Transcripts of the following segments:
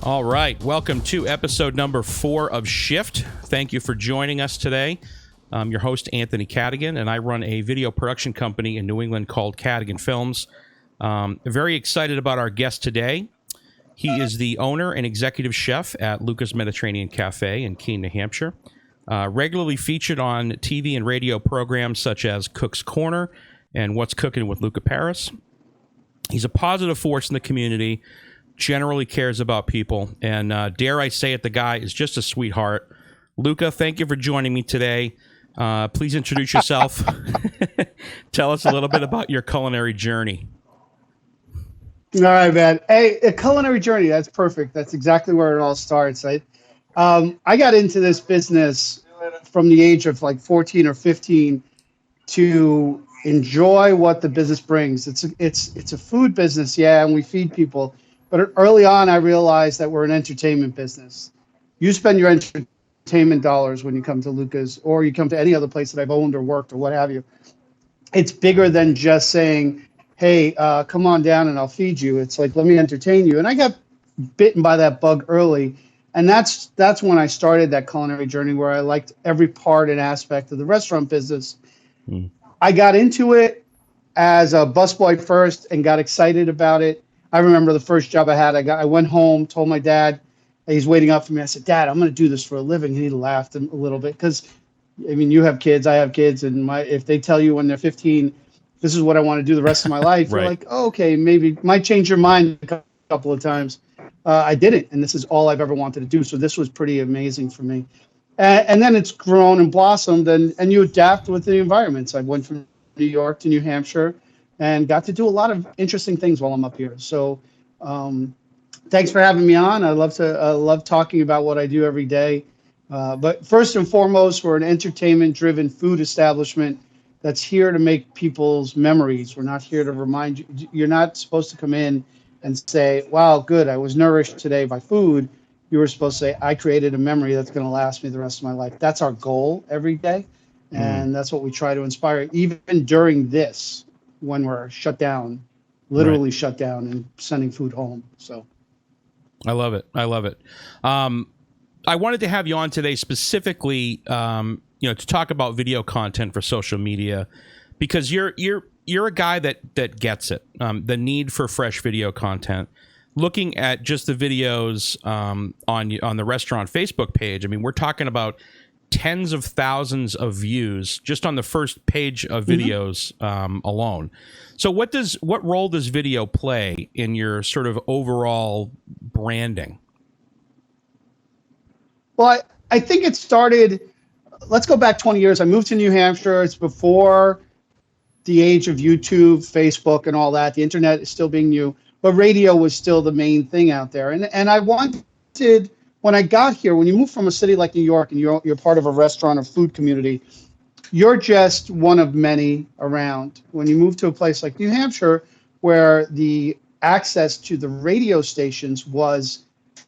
All right. Welcome to episode number 4 of Shift. Thank you for joining us today. I'm your host, Anthony Cadigan, and I run a video production company in New England called Cadigan Films. Very excited about our guest today. He is the owner and executive chef at Luca's Mediterranean Cafe in Keene, New Hampshire. Regularly featured on TV and radio programs such as Cook's Corner and What's Cooking with Luca Paris. He's a positive force in the community, generally cares about people, and dare I say it, the guy is just a sweetheart. Luca, thank you for joining me today. Please introduce yourself. Tell us a little bit about your culinary journey. All right, man. Hey, a culinary journey, that's perfect. That's exactly where it all starts. I got into this business from the age of like 14 or 15 to enjoy what the business brings. It's a food business, yeah, and we feed people. But early on, I realized that we're an entertainment business. You spend your entertainment dollars when you come to Luca's, or you come to any other place that I've owned or worked or what have you. It's bigger than just saying, hey, come on down and I'll feed you. It's like, let me entertain you. And I got bitten by that bug early. And that's when I started that culinary journey where I liked every part and aspect of the restaurant business. I got into it as a busboy first and got excited about it. I remember the first job I had. I went home, told my dad, he's waiting up for me. I said, Dad, I'm going to do this for a living. And he laughed a little bit because, I mean, you have kids, I have kids. And if they tell you when they're 15, this is what I want to do the rest of my life, Right. You're like, oh, okay, maybe might change your mind a couple of times. I didn't. And this is all I've ever wanted to do. So this was pretty amazing for me. And then it's grown and blossomed and you adapt with the environments. I went from New York to New Hampshire and got to do a lot of interesting things while I'm up here. So thanks for having me on. I love talking about what I do every day. But first and foremost, we're an entertainment-driven food establishment that's here to make people's memories. We're not here to remind you. You're not supposed to come in and say, wow, good, I was nourished today by food. You were supposed to say, I created a memory that's going to last me the rest of my life. That's our goal every day. And that's what we try to inspire, even during this, when we're shut down, literally shut down and sending food home. So I love it. I love it. I wanted to have you on today specifically, to talk about video content for social media, because you're a guy that gets it. The need for fresh video content. Looking at just the videos on the restaurant Facebook page, I mean, we're talking about tens of thousands of views just on the first page of videos alone. So what role does video play in your sort of overall branding? Well, I think it started, let's go back 20 years. I moved to New Hampshire. It's before the age of YouTube, Facebook, and all that. The internet is still being new, but radio was still the main thing out there. And I wanted, when I got here, when you move from a city like New York and you're part of a restaurant or food community, you're just one of many around. When you move to a place like New Hampshire, where the access to the radio stations was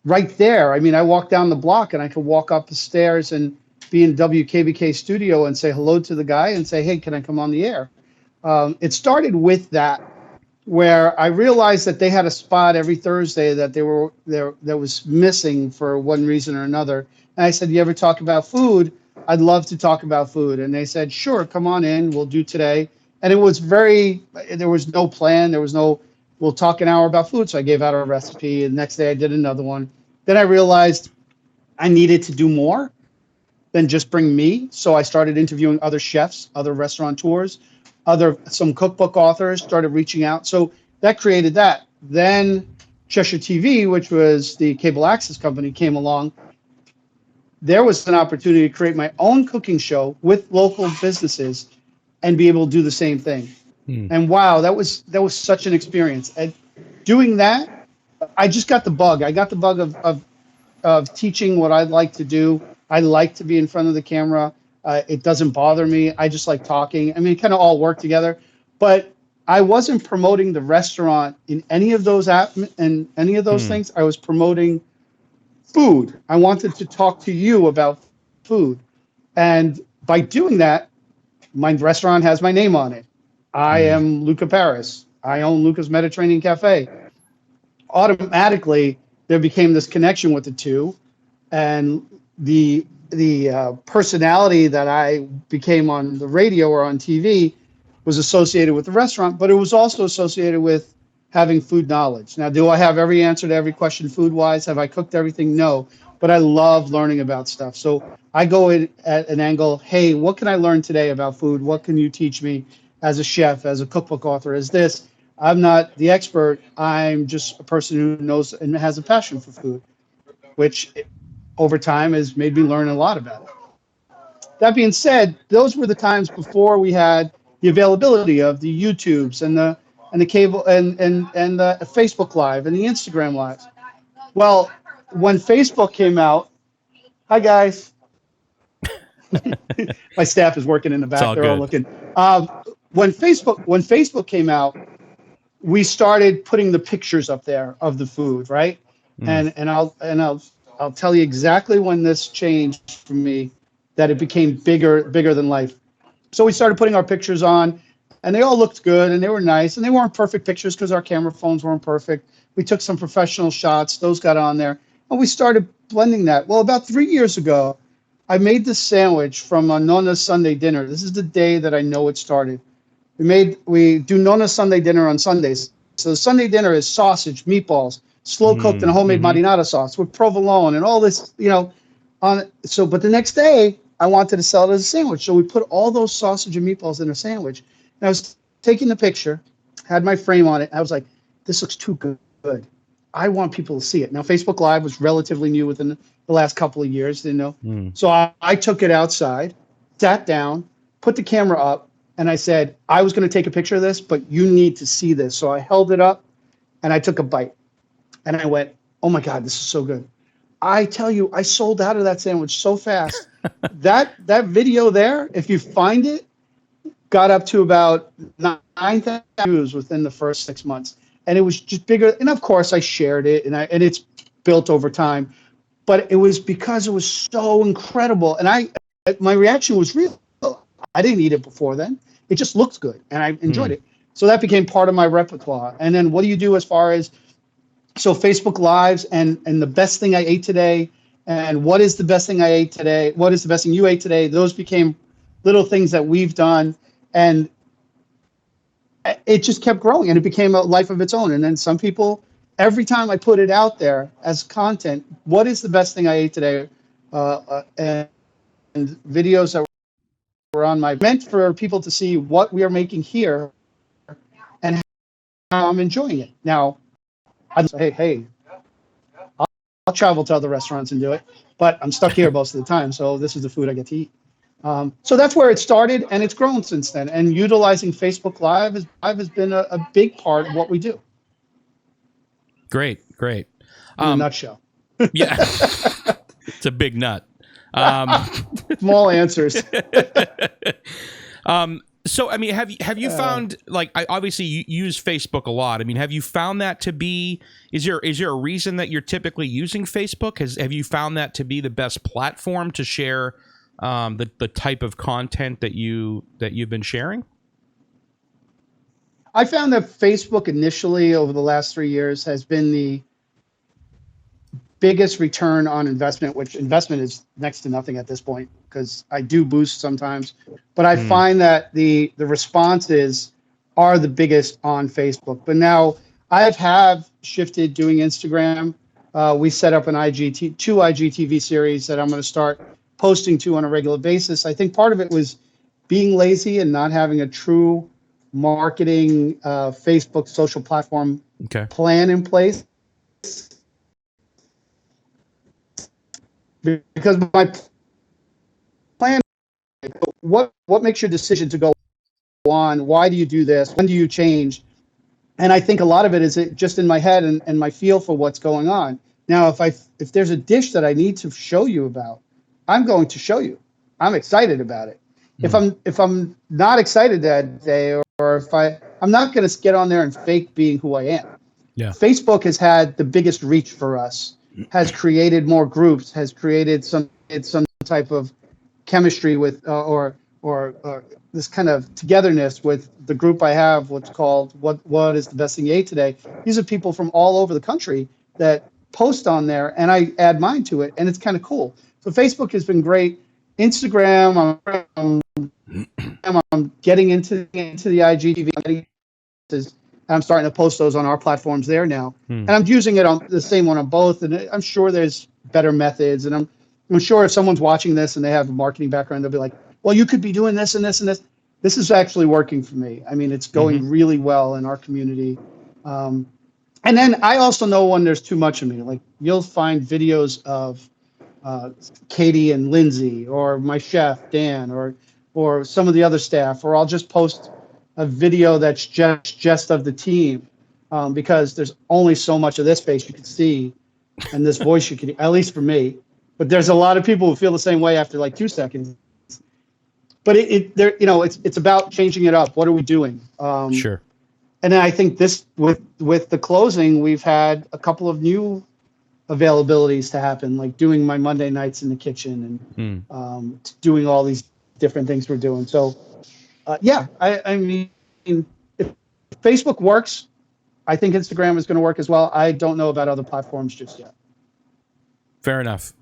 right there. I mean, I walked down the block and I could walk up the stairs and be in WKBK studio and say hello to the guy and say, hey, can I come on the air? It started with that, where I realized that they had a spot every Thursday that that was missing for one reason or another. And I said, you ever talk about food? I'd love to talk about food. And they said, sure, come on in, we'll do today. And it was there was no plan. There was no, we'll talk an hour about food. So I gave out a recipe. And the next day I did another one. Then I realized I needed to do more than just bring me. So I started interviewing other chefs, other restaurateurs, some cookbook authors, started reaching out. So that created that. Then Cheshire TV, which was the cable access company, came along. There was an opportunity to create my own cooking show with local businesses and be able to do the same thing. And wow, that was such an experience. And doing that, I just got the bug. I got the bug of teaching what I'd like to do. I like to be in front of the camera. It doesn't bother me. I just like talking. I mean, it kind of all worked together. But I wasn't promoting the restaurant in any of those things. I was promoting food. I wanted to talk to you about food. And by doing that, my restaurant has my name on it. I am Luca Paris. I own Luca's Mediterranean Cafe. Automatically, there became this connection with the two, and the personality that I became on the radio or on TV was associated with the restaurant, but it was also associated with having food knowledge. Now, do I have every answer to every question food-wise? Have I cooked everything? No, but I love learning about stuff. So I go in at an angle, hey, what can I learn today about food? What can you teach me as a chef, as a cookbook author, as this? I'm not the expert. I'm just a person who knows and has a passion for food, which over time has made me learn a lot about it. That being said, those were the times before we had the availability of the YouTubes and the cable and the Facebook Live and the Instagram Lives. Well, when Facebook came out, hi guys, my staff is working in the back. They're all looking. When Facebook came out, we started putting the pictures up there of the food, right? And I'll tell you exactly when this changed for me, that it became bigger than life. So we started putting our pictures on, and they all looked good and they were nice, and they weren't perfect pictures because our camera phones weren't perfect. We took some professional shots, those got on there, and we started blending that. Well, about 3 years ago, I made this sandwich from a Nona's Sunday dinner. This is the day that I know it started. We do Nona's Sunday dinner on Sundays. So the Sunday dinner is sausage, meatballs, slow cooked in a homemade marinara sauce with provolone and all this, but the next day I wanted to sell it as a sandwich. So we put all those sausage and meatballs in a sandwich. And I was taking the picture, had my frame on it. I was like, this looks too good. I want people to see it. Now, Facebook Live was relatively new within the last couple of years, So I took it outside, sat down, put the camera up, and I said, I was going to take a picture of this, but you need to see this. So I held it up and I took a bite. And I went, oh my God, this is so good. I tell you, I sold out of that sandwich so fast. that video there, if you find it, got up to about 9,000 views within the first 6 months. And it was just bigger. And of course, I shared it, and it's built over time. But it was because it was so incredible. And my reaction was real. I didn't eat it before then. It just looked good, and I enjoyed it. So that became part of my repertoire. And then what do you do as far as Facebook Lives and the best thing I ate today, and what is the best thing I ate today? What is the best thing you ate today? Those became little things that we've done, and it just kept growing, and it became a life of its own. And then some people, every time I put it out there as content, what is the best thing I ate today? And videos that were on meant for people to see what we are making here and how I'm enjoying it. Now, I'd say, hey, I'll travel to other restaurants and do it, but I'm stuck here most of the time, so this is the food I get to eat. So that's where it started, and it's grown since then. And utilizing Facebook Live has been a big part of what we do. Great. In a nutshell. Yeah, it's a big nut. Small answers. So, I mean, have you found, like, obviously you use Facebook a lot. I mean, have you found that to be, is there a reason that you're typically using Facebook? Have you found that to be the best platform to share the type of content that you've been sharing? I found that Facebook initially over the last 3 years has been the biggest return on investment, which investment is next to nothing at this point because I do boost sometimes, but I find that the responses are the biggest on Facebook. But now I have shifted doing Instagram. We set up two IGTV series that I'm going to start posting to on a regular basis. I think part of it was being lazy and not having a true marketing Facebook social platform plan in place. Because my plan, what makes your decision to go on? Why do you do this? When do you change? And I think a lot of it is just in my head and my feel for what's going on. Now, if there's a dish that I need to show you about, I'm going to show you. I'm excited about it. If I'm not excited that day, or if I'm not going to get on there and fake being who I am. Yeah. Facebook has had the biggest reach for us. Has created more groups, has created some type of chemistry with or this kind of togetherness with the group I have, what's called what is the best thing you ate today. These are people from all over the country that post on there and I add mine to it, and it's kind of cool. So Facebook has been great. Instagram, I'm getting into the IGTV. I'm starting to post those on our platforms there now, and I'm using it on the same one on both. And I'm sure there's better methods, and I'm sure if someone's watching this and they have a marketing background, they'll be like, "Well, you could be doing this and this and this." This is actually working for me. I mean, it's going really well in our community. And then I also know when there's too much of me. Like you'll find videos of Katie and Lindsay, or my chef Dan, or some of the other staff, or I'll just post a video that's just of the team, because there's only so much of this face you can see, and this voice you can, at least for me. But there's a lot of people who feel the same way after like 2 seconds. But it's about changing it up. What are we doing? Sure. And then I think this with the closing, we've had a couple of new availabilities to happen, like doing my Monday nights in the kitchen and doing all these different things we're doing. So, I mean, if Facebook works, I think Instagram is going to work as well. I don't know about other platforms just yet. Fair enough.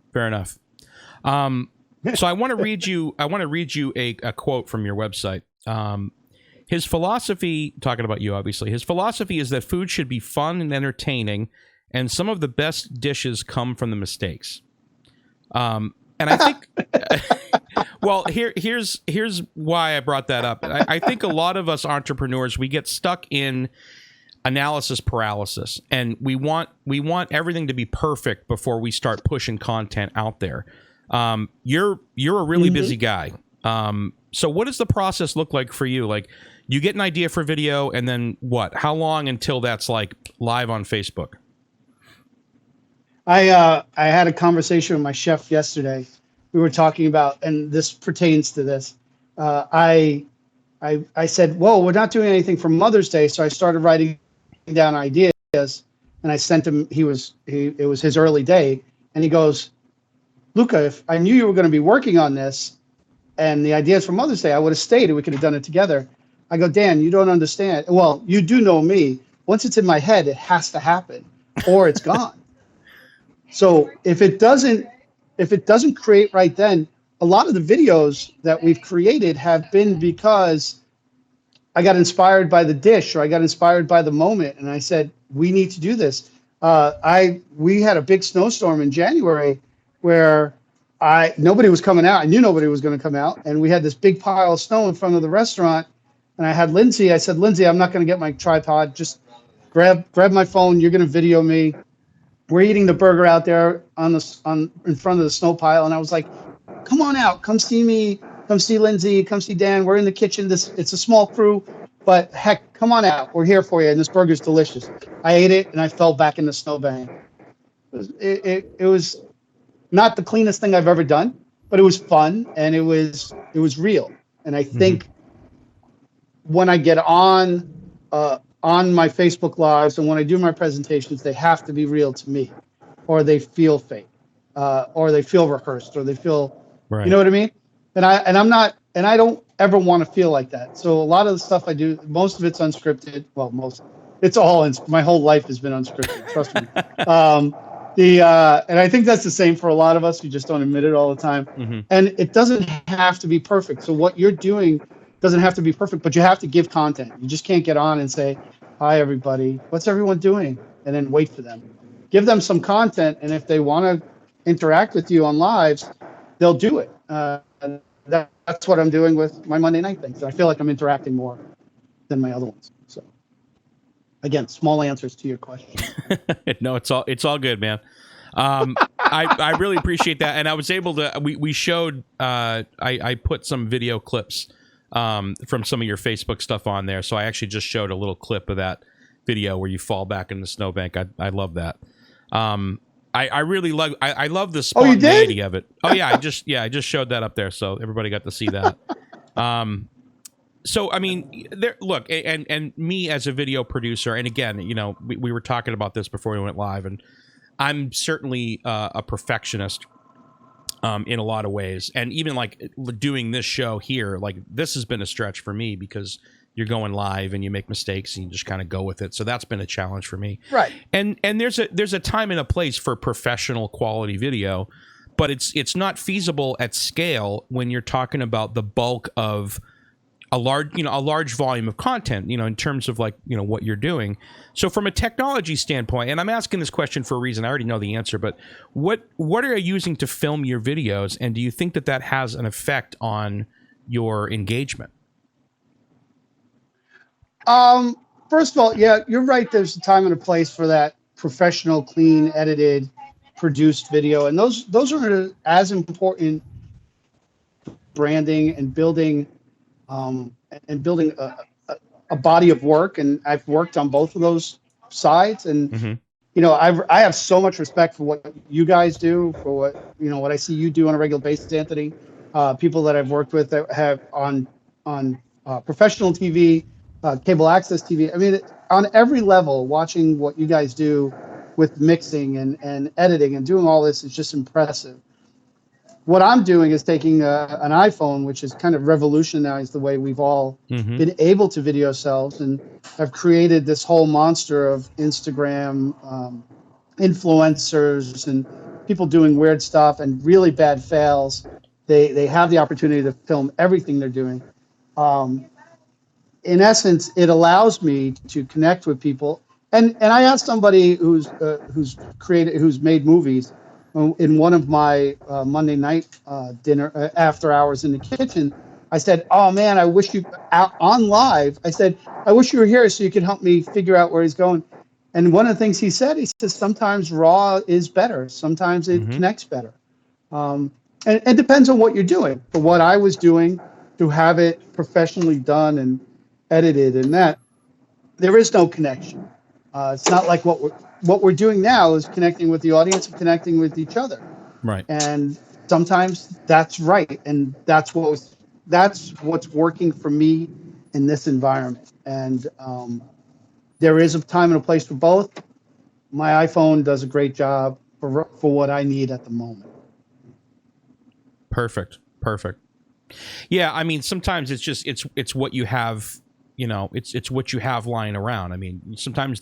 So I want to read you a quote from your website. His philosophy, talking about you, obviously, his philosophy is that food should be fun and entertaining, and some of the best dishes come from the mistakes. And I think, well, here's why I brought that up. I think a lot of us entrepreneurs, we get stuck in analysis paralysis, and we want everything to be perfect before we start pushing content out there. You're a really busy guy. So what does the process look like for you? Like, you get an idea for video, and then what? How long until that's like live on Facebook? I had a conversation with my chef yesterday. We were talking about, and this pertains to this. I said, "Whoa, we're not doing anything for Mother's Day," so I started writing down ideas, and I sent him. It was his early day, and he goes, "Luca, if I knew you were going to be working on this, and the ideas for Mother's Day, I would have stayed, and we could have done it together." I go, "Dan, you don't understand. Well, you do know me. Once it's in my head, it has to happen, or it's gone." So if it doesn't create right then, a lot of the videos that we've created have been because I got inspired by the dish, or I got inspired by the moment, and I said, we need to do this. We had a big snowstorm in January where nobody was coming out. I knew nobody was going to come out, and we had this big pile of snow in front of the restaurant. And I had Lindsay. I said, "Lindsay, I'm not going to get my tripod. Just grab my phone. You're going to video me. We're eating the burger out there in front of the snow pile." And I was like, "Come on out. Come see me. Come see Lindsay. Come see Dan. We're in the kitchen. It's a small crew, but heck, come on out. We're here for you. And this burger's delicious." I ate it, and I fell back in the snowbank. It was not the cleanest thing I've ever done, but it was fun, and it was real. And I think when I get on my Facebook Lives and when I do my presentations, they have to be real to me, or they feel fake, or they feel rehearsed, or they feel, right. You know what I mean? And I don't ever want to feel like that. So a lot of the stuff I do, most of it's unscripted. Well, my whole life has been unscripted. Trust me. And I think that's the same for a lot of us. We just don't admit it all the time. And it doesn't have to be perfect. So what you're doing doesn't have to be perfect, but you have to give content. You just can't get on and say, "Hi, everybody. What's everyone doing?" and then wait for them. Give them some content, and if they want to interact with you on lives, they'll do it. And that's what I'm doing with my Monday night things. I feel like I'm interacting more than my other ones. So, again, small answers to your question. No, it's all good, man. I really appreciate that, and I was able to. We showed. I put some video clips from some of your Facebook stuff on there. So I actually just showed a little clip of that video where you fall back in the snowbank. I love that. I really love. I love the spontaneity of it. Oh yeah, I just showed that up there, so everybody got to see that. So I mean, look, and me as a video producer, and again, we were talking about this before we went live, and I'm certainly a perfectionist. In a lot of ways, and even like doing this show here, like this has been a stretch for me because you're going live and you make mistakes and you just kind of go with it. So that's been a challenge for me. Right. And there's a time and a place for professional quality video, but it's not feasible at scale when you're talking about the bulk of a large volume of content, in terms of what you're doing. So from a technology standpoint, and I'm asking this question for a reason, I already know the answer, but what are you using to film your videos, and do you think that has an effect on your engagement? First of all, yeah, you're right. There's a time and a place for that professional, clean, edited, produced video, and those are as important branding and building a body of work. And I've worked on both of those sides, and I have so much respect for what you guys do, for what I see you do on a regular basis, Anthony. People that I've worked with that have on professional TV, cable access TV. I mean, on every level, watching what you guys do with mixing and editing and doing all this is just impressive. What I'm doing is taking an iPhone, which has kind of revolutionized the way we've all been able to video ourselves, and I've created this whole monster of Instagram influencers and people doing weird stuff and really bad fails. They have the opportunity to film everything they're doing. In essence, it allows me to connect with people. And I asked somebody who's made movies in one of my Monday night dinner after hours in the kitchen. I said, "Oh man, I wish you on live." I said, "I wish you were here so you could help me figure out where he's going." And one of the things he says, sometimes raw is better. Sometimes it connects better. And it depends on what you're doing. For what I was doing, to have it professionally done and edited, and that there is no connection. It's not like what we're doing now is connecting with the audience and connecting with each other. Right. And sometimes that's right, and that's what's working for me in this environment. And there is a time and a place for both. My iPhone does a great job for what I need at the moment. Perfect. Yeah, I mean, sometimes it's just it's what you have. It's what you have lying around. I mean, sometimes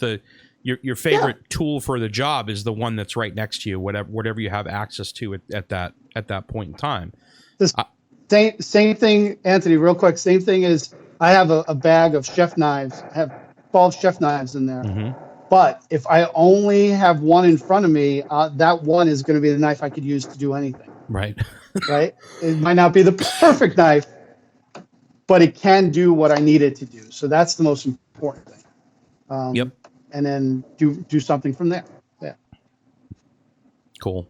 your favorite tool for the job is the one that's right next to you, whatever you have access to at that point in time. Same thing, Anthony, real quick. Same thing is I have a bag of chef knives. I have 12 chef knives in there. But if I only have one in front of me, that one is going to be the knife I could use to do anything. Right. Right? It might not be the perfect knife, but it can do what I need it to do. So that's the most important thing. Yep. And then do something from there. Yeah. Cool.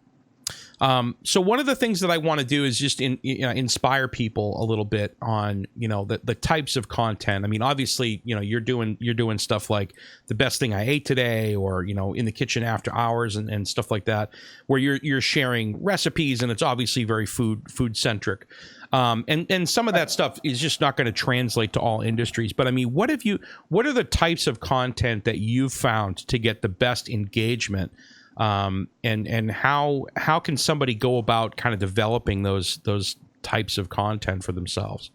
So one of the things that I want to do is just inspire people a little bit on, the types of content. I mean, obviously, you're doing stuff like the best thing I ate today, or, in the kitchen after hours and stuff like that, where you're sharing recipes, and it's obviously very food centric. And some of that stuff is just not going to translate to all industries. But I mean, what are the types of content that you've found to get the best engagement? And how can somebody go about kind of developing those types of content for themselves?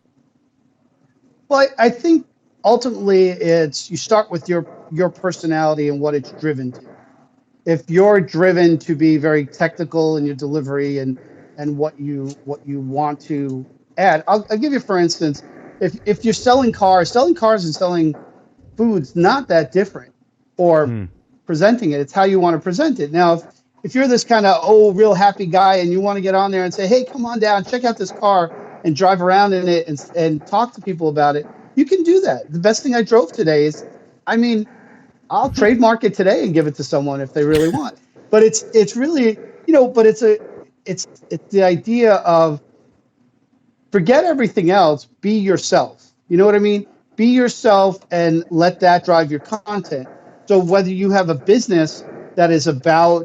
Well, I think ultimately you start with your personality and what it's driven to. If you're driven to be very technical in your delivery and what you want to add, I'll give you, for instance, if you're selling cars and selling food's not that different, or presenting it. It's how you want to present it. Now, if you're this kind of real happy guy and you want to get on there and say, "Hey, come on down, check out this car," and drive around in it and talk to people about it, you can do that. The best thing I drove today is, I mean, I'll trademark it today and give it to someone if they really want. But it's really, but it's the idea of forget everything else, be yourself. You know what I mean? Be yourself and let that drive your content. So whether you have a business that is about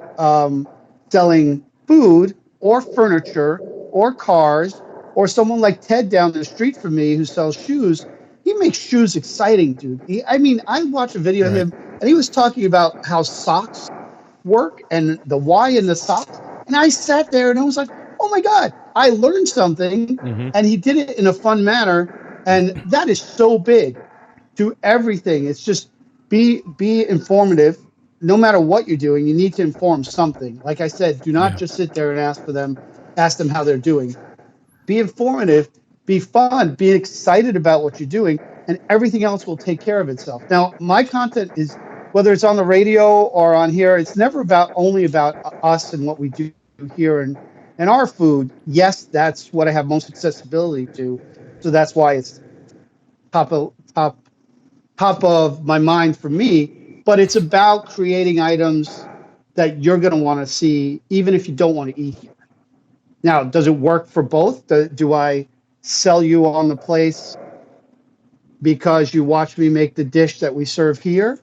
selling food or furniture or cars, or someone like Ted down the street from me who sells shoes, he makes shoes exciting, dude. I watched a video of him, and he was talking about how socks work and the why in the socks. And I sat there and I was like, oh my God, I learned something. And he did it in a fun manner. And that is so big. do everything. It's just be informative. No matter what you're doing, you need to inform something. Like I said, do not just sit there and ask them how they're doing. Be informative, be fun, be excited about what you're doing, and everything else will take care of itself. Now, my content is, whether it's on the radio or on here, it's never only about us and what we do here and our food. Yes, that's what I have most accessibility to, so that's why it's top of my mind for me. But it's about creating items that you're going to want to see, even if you don't want to eat here. Now, does it work for both? Do I sell you on the place because you watch me make the dish that we serve here?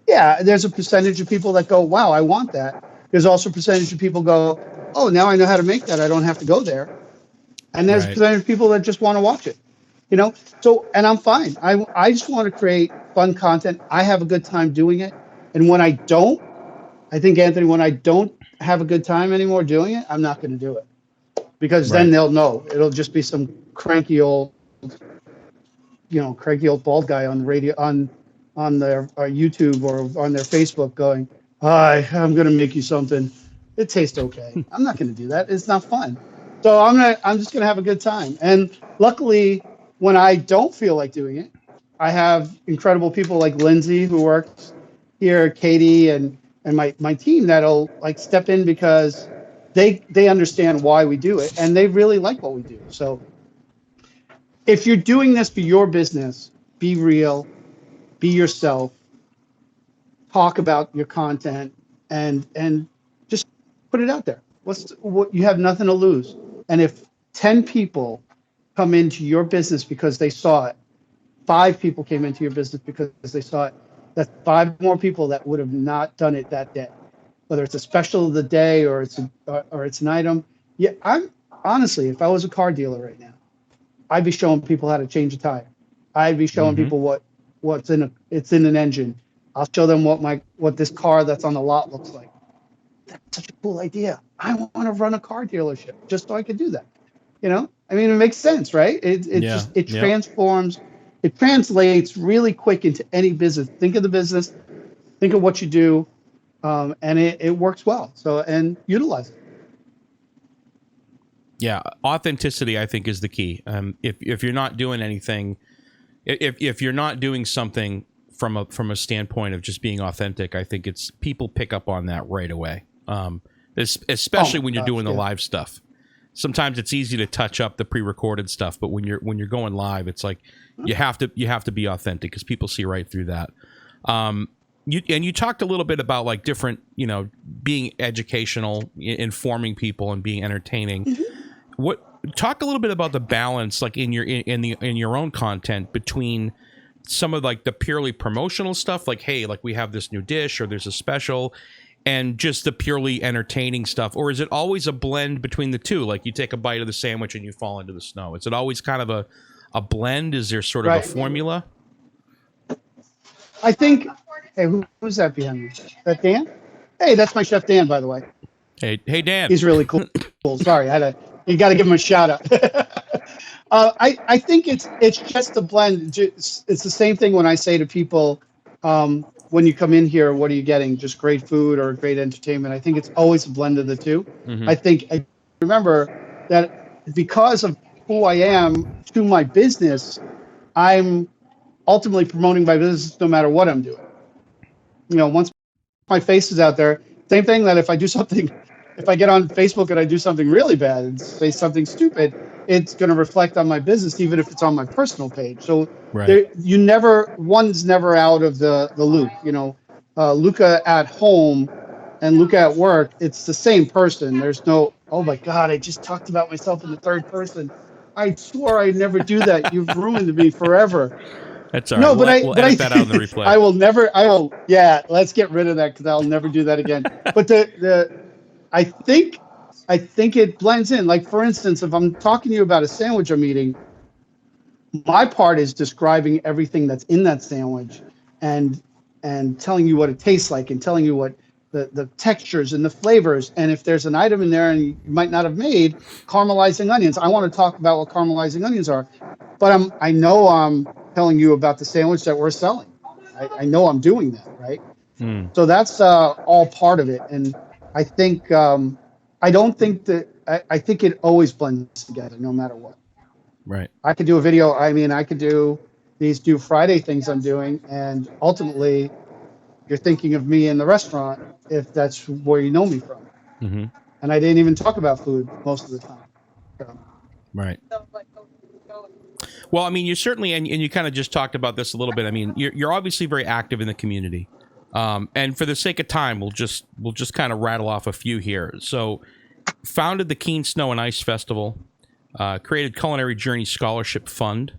Yeah, there's a percentage of people that go, wow, I want that. There's also a percentage of people go, oh, now I know how to make that. I don't have to go there. And there's a percentage of people that just want to watch it. So, and I'm fine. I just want to create fun content. I have a good time doing it. And when I don't, I think, Anthony, when I don't have a good time anymore doing it, I'm not going to do it. Because then they'll know. It'll just be some cranky old bald guy on the radio, on their YouTube or on their Facebook going, hi, I'm going to make you something. It tastes okay. I'm not going to do that. It's not fun. So I'm just going to have a good time. And luckily, when I don't feel like doing it, I have incredible people like Lindsay, who works here, Katie, and my team that'll like step in because they understand why we do it and they really like what we do. So if you're doing this for your business, be real, be yourself, talk about your content, and just put it out there. What you have nothing to lose. And if 10 people come into your business because they saw it, 5 people came into your business because they saw it, that's 5 more people that would have not done it that day. Whether it's a special of the day or it's an item. Yeah, I'm honestly, if I was a car dealer right now, I'd be showing people how to change a tire. I'd be showing people what's in an engine. I'll show them what this car that's on the lot looks like. That's such a cool idea. I want to run a car dealership just so I could do that. I mean, it makes sense, right? It transforms, it translates really quick into any business. Think of the business, think of what you do. And it works well. So, and utilize it. Yeah, authenticity, I think, is the key. If you're not doing anything, if you're not doing something from a standpoint of just being authentic, I think it's people pick up on that right away. Especially when you're doing the live stuff. Sometimes it's easy to touch up the pre-recorded stuff, but when you're going live, it's like you have to be authentic because people see right through that. You talked a little bit about like different, being educational, informing people, and being entertaining. Talk a little bit about the balance, like in your own content, between some of like the purely promotional stuff, like, hey, like we have this new dish or there's a special, and just the purely entertaining stuff, or is it always a blend between the two? Like you take a bite of the sandwich and you fall into the snow. Is it always kind of a blend? Is there sort of a formula? I think. Hey, who's that behind me? Is that Dan? Hey, that's my chef Dan, by the way. Hey, Dan. He's really cool. Sorry, you got to give him a shout out. I think it's just a blend. It's the same thing when I say to people, when you come in here, what are you getting? Just great food or great entertainment? I think it's always a blend of the two. I remember that because of who I am to my business, I'm ultimately promoting my business no matter what I'm doing. Once my face is out there, same thing that if I get on Facebook and I do something really bad and say something stupid, it's going to reflect on my business, even if it's on my personal page. So one's never out of the loop. Luca at home and Luca at work, it's the same person. There's no, oh my God, I just talked about myself in the third person. I swore I'd never do that. You've ruined me forever. That's all right. No, we'll edit that out in the replay. Yeah, let's get rid of that because I'll never do that again. But I think it blends in. Like, for instance, if I'm talking to you about a sandwich I'm eating, my part is describing everything that's in that sandwich and telling you what it tastes like and telling you what the textures and the flavors. And if there's an item in there and you might not have made caramelizing onions, I want to talk about what caramelizing onions are. But I know I'm telling you about the sandwich that we're selling. I know I'm doing that, right? Mm, So that's all part of it. And I think I don't think that I think it always blends together, no matter what. right. I could do a video. I mean, I could do these do Friday things I'm doing, and ultimately, you're thinking of me in the restaurant if that's where you know me from. Hmm. And I didn't even talk about food most of the time. So, Right. Well, I mean, you certainly, and you kind of just talked about this a little bit. I mean, you're obviously very active in the community. And for the sake of time, we'll just kind of rattle off a few here. So, founded the Keen Snow and Ice Festival, created Culinary Journey Scholarship Fund,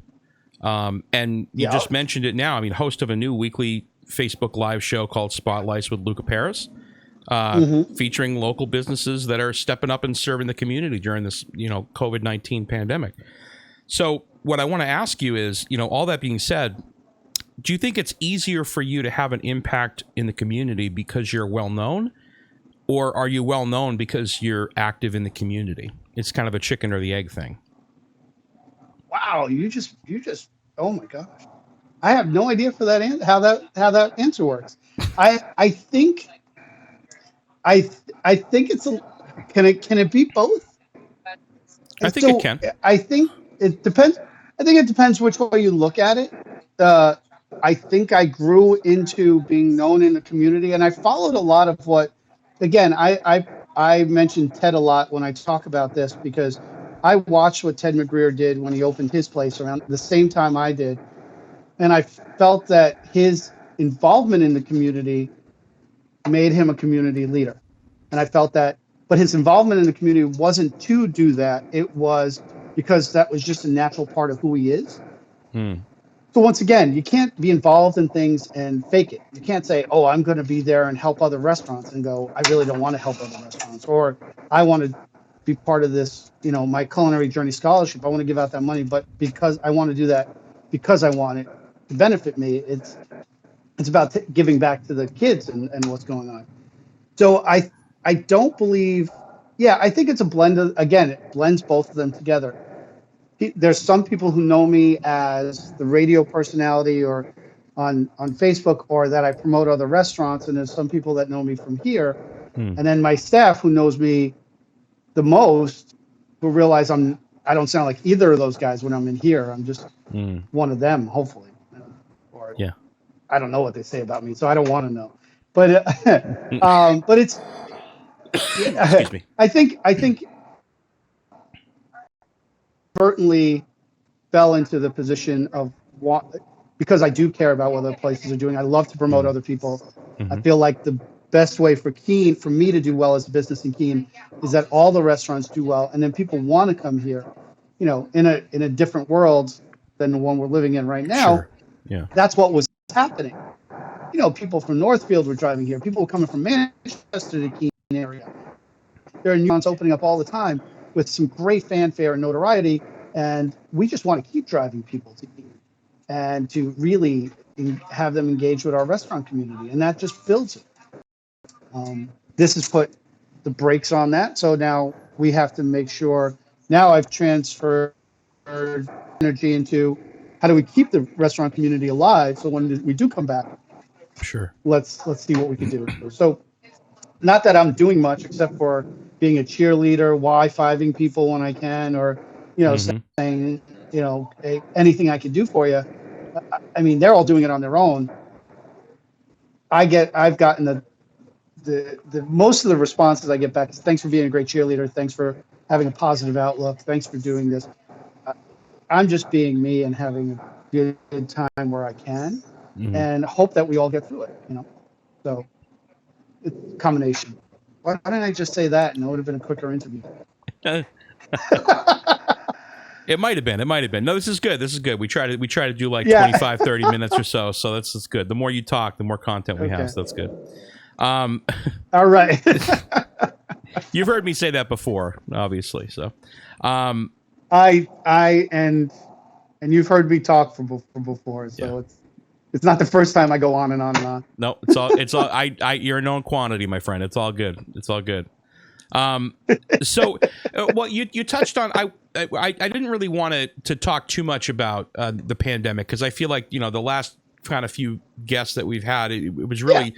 and you Yeah. just mentioned it now. I mean, host of a new weekly Facebook Live show called Spotlights with Luca Paris, featuring local businesses that are stepping up and serving the community during this, COVID-19 pandemic. So, what I want to ask you is, all that being said, do you think it's easier for you to have an impact in the community because you're well known, or are you well known because you're active in the community? It's kind of a chicken or the egg thing. wow, you just oh my gosh. I have no idea for that how that answer works. I think I think it's a can it be both? I think it So can. I think it depends. I think it depends which way you look at it. I think I grew into being known in the community, and I followed a lot of what. Again, I mentioned Ted a lot when I talk about this because I watched what Ted McGreer did when he opened his place around the same time I did, and I felt that his involvement in the community made him a community leader. And I felt that, but his involvement in the community wasn't to do that. It was because that was just a natural part of who he is. Hmm. So once again, you can't be involved in things and fake it. You can't say, "Oh, I'm going to be there and help other restaurants," and go, "I really don't want to help other restaurants," or "I want to be part of this, my culinary journey scholarship. I want to give out that money, but because I want to do that, because I want it to benefit me, it's about giving back to the kids and what's going on." So I don't believe. Yeah, I think it's a blend of, again, it blends both of them together. There's some people who know me as the radio personality or on Facebook, or that I promote other restaurants, and there's some people that know me from here, and then my staff who knows me the most, who realize I don't sound like either of those guys when I'm in here. I'm just one of them, hopefully. Or Yeah. I don't know what they say about me, so I don't want to know. But but it's Excuse me. I think certainly fell into the position of because I do care about what other places are doing. I love to promote other people. I feel like the best way for me to do well as a business in Keene is that all the restaurants do well, and then people want to come here. In a different world than the one we're living in right now. Sure. Yeah. That's what was happening. People from Northfield were driving here. People were coming from Manchester to the Keene area. There are new ones opening up all the time with some great fanfare and notoriety, and we just want to keep driving people to Keene and to really have them engage with our restaurant community, and that just builds it. This has put the brakes on that, so now we have to make sure. Now I've transferred energy into how do we keep the restaurant community alive, so when we do come back, Sure. let's see what we can do. So, not that I'm doing much except for being a cheerleader, Y5ing people when I can, or saying, hey, anything I can do for you. I mean, they're all doing it on their own. I've gotten the most of the responses I get back is, "Thanks for being a great cheerleader. Thanks for having a positive outlook. Thanks for doing this." I'm just being me and having a good time where I can, and hope that we all get through it. So it's a combination. Why didn't I just say that, and it would have been a quicker interview? It might have been. No, this is good. We try to do like 25, 30 minutes or so. So that's good. The more you talk, the more content we have. So that's good. All right. You've heard me say that before, obviously. So, I and you've heard me talk from before. So it's not the first time I go on and on and on. No, it's all. You're a known quantity, my friend. It's all good. So, well, you touched on. I didn't really want to talk too much about the pandemic because I feel like the last kind of few guests that we've had, it was really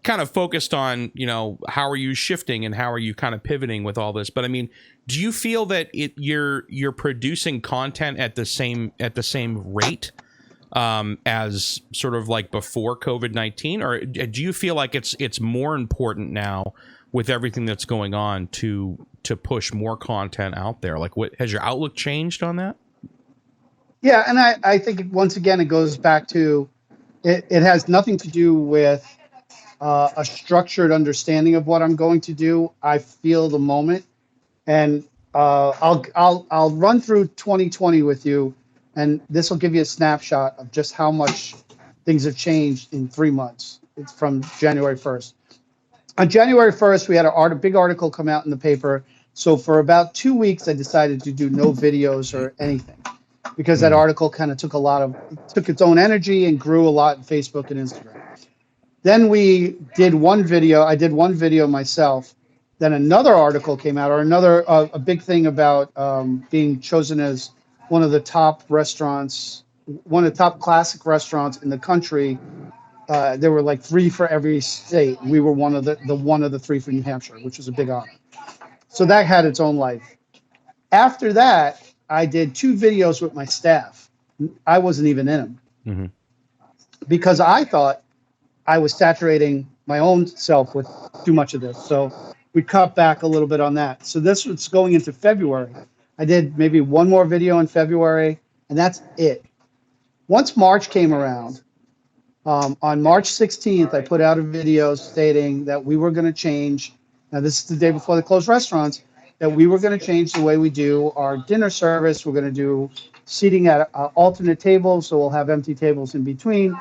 kind of focused on how are you shifting and how are you kind of pivoting with all this. But I mean, do you feel that you're producing content at the same rate as sort of like before COVID-19, or do you feel like it's more important now with everything that's going on to push more content out there? Like, what has your outlook changed on that? Yeah, and I think once again it goes back to it has nothing to do with a structured understanding of what I'm going to do. I feel the moment, and I'll run through 2020 with you, and this will give you a snapshot of just how much things have changed in 3 months. It's from January 1st. On January 1st, we had a big article come out in the paper. So for about 2 weeks, I decided to do no videos or anything because that article kind of took its own energy and grew a lot in Facebook and Instagram. Then we did one video. I did one video myself. Then another article came out, or a big thing about being chosen as one of the top restaurants, one of the top classic restaurants in the country. There were like 3 for every state. We were one of the 3 for New Hampshire, which was a big honor. So that had its own life. After that, I did 2 videos with my staff. I wasn't even in them because I thought I was saturating my own self with too much of this. So we cut back a little bit on that. So this was going into February. I did maybe 1 more video in February, and that's it. Once March came around, on March 16th, I put out a video stating that we were going to change. Now, this is the day before they closed restaurants, that we were going to change the way we do our dinner service. We're going to do seating at alternate tables, so we'll have empty tables in between.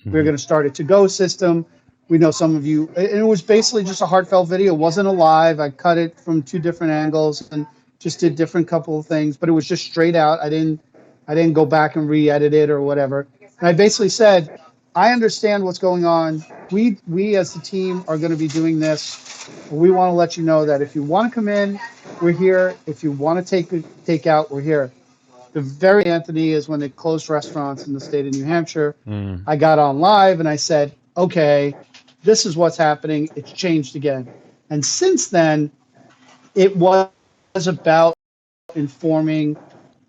We're going to start a to-go system. We know some of you, and it was basically just a heartfelt video. It wasn't a live. I cut it from 2 different angles and just did different couple of things, but it was just straight out. I didn't go back and re-edit it or whatever. And I basically said, I understand what's going on. We as the team are going to be doing this. We want to let you know that if you want to come in, we're here. If you want to take out, we're here. The very Anthony is when they closed restaurants in the state of New Hampshire. I got on live and I said, okay, this is what's happening. It's changed again. And since then, it was about informing.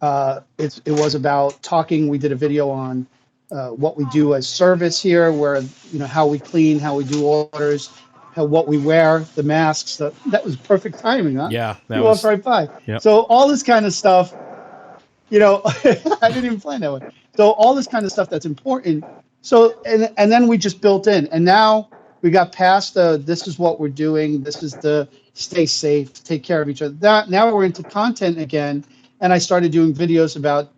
It was about talking. We did a video on what we do as service here, where how we clean, how we do orders, what we wear, the masks. That was perfect timing, huh? Yeah, that was right by. Yep. So all this kind of stuff, I didn't even plan that way. So all this kind of stuff that's important. So and then we just built in, and now we got past this is what we're doing. This is the stay safe, take care of each other. Now we're into content again, and I started doing videos about,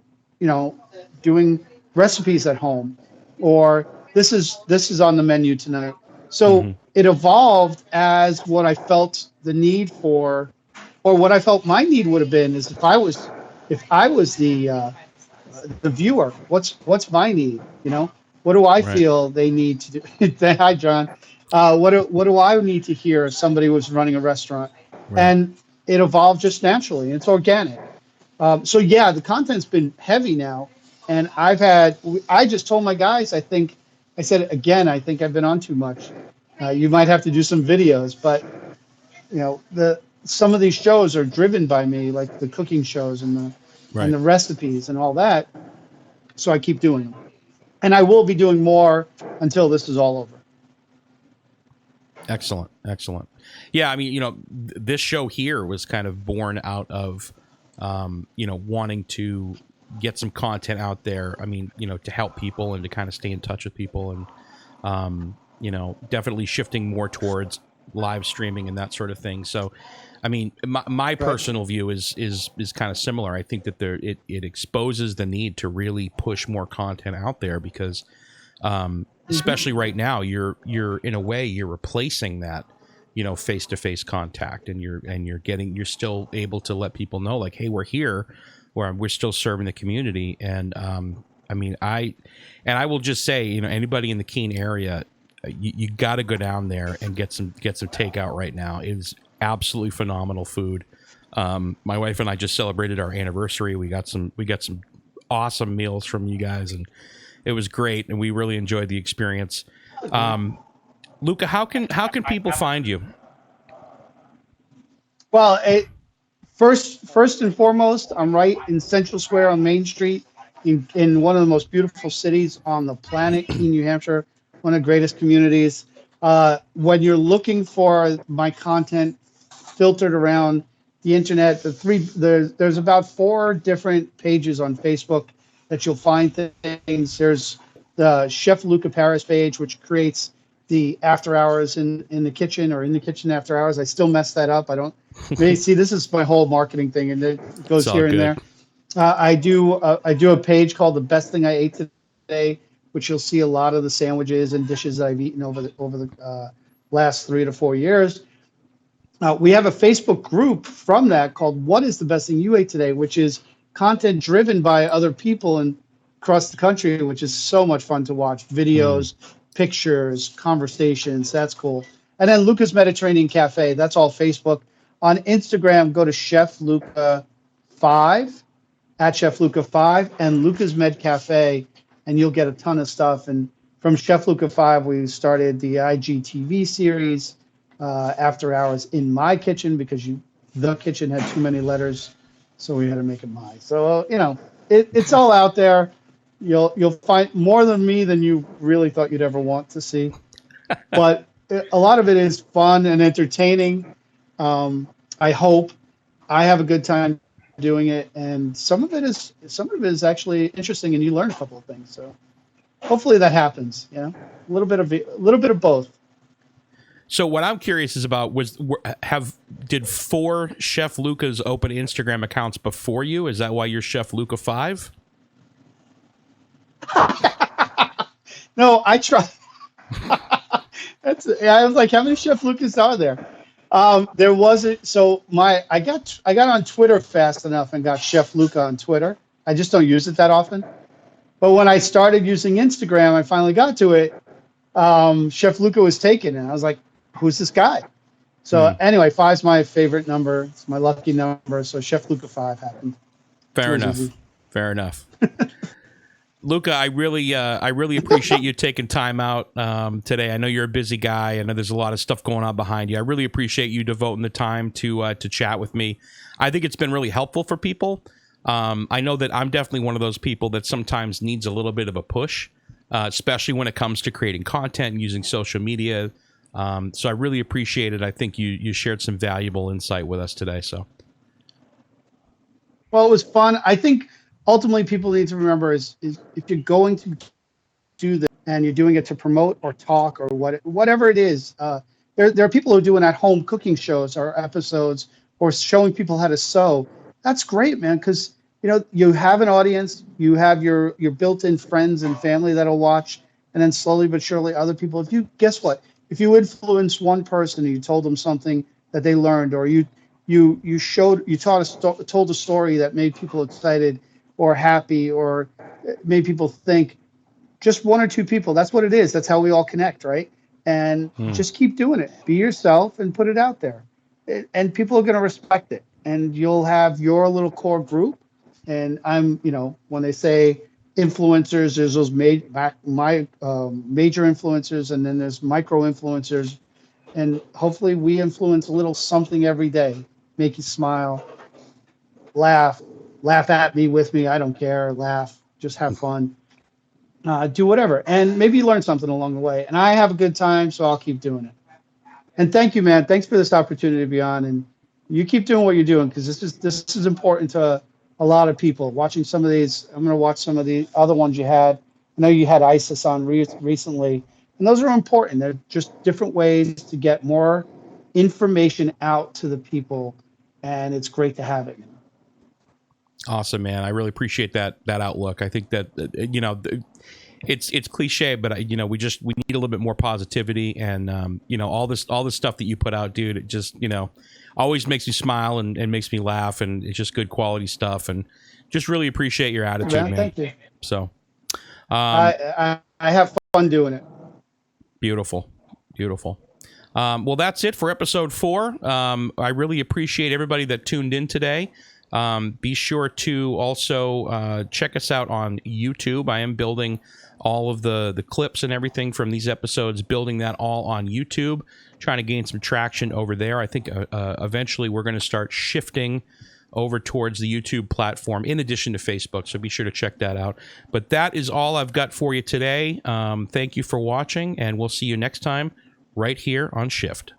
doing recipes at home, or this is on the menu tonight. So it evolved as what I felt the need for, or what I felt my need would have been is if I was the viewer, what's my need? What do I feel they need to do? Hi, John. What do I need to hear if somebody was running a restaurant? And it evolved just naturally. It's organic. So yeah, the content's been heavy now. And I just told my guys, I think I've been on too much. You might have to do some videos, but some of these shows are driven by me, like the cooking shows and the recipes and all that. So I keep doing them. And I will be doing more until this is all over. Excellent. Yeah, I mean, this show here was kind of born out of, wanting to get some content out there. I mean, to help people and to kind of stay in touch with people, and definitely shifting more towards live streaming and that sort of thing. So, I mean, my personal view is kind of similar. I think that it exposes the need to really push more content out there because, especially right now, you're in a way you're replacing that, face-to-face contact, and you're still able to let people know, like, hey, we're here, where we're still serving the community. And I mean, I will just say, anybody in the Keene area, you got to go down there and get some takeout right now. It is absolutely phenomenal food. My wife and I just celebrated our anniversary. We got some awesome meals from you guys, and it was great, and we really enjoyed the experience. Luca, how can people find you? Well, first and foremost, I'm right in Central Square on Main Street in one of the most beautiful cities on the planet, Keene, New Hampshire, one of the greatest communities. When you're looking for my content filtered around the internet, there's about 4 different pages on Facebook that you'll find things. There's the Chef Luca Paris page, which creates the after hours in the kitchen, or in the kitchen after hours. I still mess that up. I don't see, this is my whole marketing thing, and it goes here and there. I do a page called The Best Thing I Ate Today, which you'll see a lot of the sandwiches and dishes that I've eaten over the last 3 to 4 years. We have a Facebook group from that called What is the Best Thing You Ate Today, which is content driven by other people and across the country, which is so much fun to watch. Videos, pictures, conversations. That's cool. And then Luca's Mediterranean Cafe. That's all Facebook. On Instagram, go to Chef Luca 5 at Chef Luca 5 and Luca's Med Cafe, and you'll get a ton of stuff. And from Chef Luca 5, we started the IGTV series, After Hours in My Kitchen, because the kitchen had too many letters, so we had to make it mine. So it's all out there. You'll find more than me than you really thought you'd ever want to see, but a lot of it is fun and entertaining. I hope I have a good time doing it, and some of it is actually interesting, and you learn a couple of things. So hopefully that happens. A little bit of both. So what I'm curious is about did 4 Chef Lucas open Instagram accounts before you? Is that why you're Chef Luca 5? No, I tried. I was like, how many Chef Lucas are there? There wasn't. So I got on Twitter fast enough and got Chef Luca on Twitter. I just don't use it that often. But when I started using Instagram, I finally got to it. Chef Luca was taken, and I was like, who's this guy? So anyway, 5's my favorite number. It's my lucky number. So Chef Luca 5 happened. Fair enough. Luca, I really appreciate you taking time out today. I know you're a busy guy. I know there's a lot of stuff going on behind you. I really appreciate you devoting the time to chat with me. I think it's been really helpful for people. I know that I'm definitely one of those people that sometimes needs a little bit of a push, especially when it comes to creating content and using social media. So I really appreciate it. I think you shared some valuable insight with us today. So, well, it was fun. I think ultimately people need to remember is if you're going to do this and you're doing it to promote or talk or whatever it is, there are people who are doing at-home cooking shows or episodes or showing people how to sew. That's great, man, because you have an audience, you have your built-in friends and family that'll watch, and then slowly but surely other people. Guess what? If you influence one person and you told them something that they learned, or you told a story that made people excited or happy or made people think, just 1 or 2 people, that's what it is. That's how we all connect, right? And just keep doing it. Be yourself and put it out there. And people are going to respect it. And you'll have your little core group. And when they say influencers, there's those major influencers, and then there's micro influencers. And hopefully we influence a little something every day. Make you smile, laugh at me, with me. I don't care. Laugh, just have fun. Do whatever. And maybe you learn something along the way. And I have a good time, so I'll keep doing it. And thank you, man. Thanks for this opportunity to be on. And you keep doing what you're doing, because this is important to a lot of people. Watching some of these, I'm going to watch some of the other ones you had. I know you had ISIS on recently. And those are important. They're just different ways to get more information out to the people. And it's great to have it. Awesome, man. I really appreciate that outlook. I think that it's cliche, but we need a little bit more positivity, and all this stuff that you put out, dude. It just always makes me smile and makes me laugh, and it's just good quality stuff, and just really appreciate your attitude, man. Thank you. So, I have fun doing it. Beautiful. Well, that's it for episode 4. I really appreciate everybody that tuned in today. Be sure to also check us out on YouTube. I am building all of the clips and everything from these episodes, building that all on YouTube, trying to gain some traction over there. I think eventually we're going to start shifting over towards the YouTube platform in addition to Facebook, so be sure to check that out. But that is all I've got for you today. Thank you for watching, and we'll see you next time right here on Shift.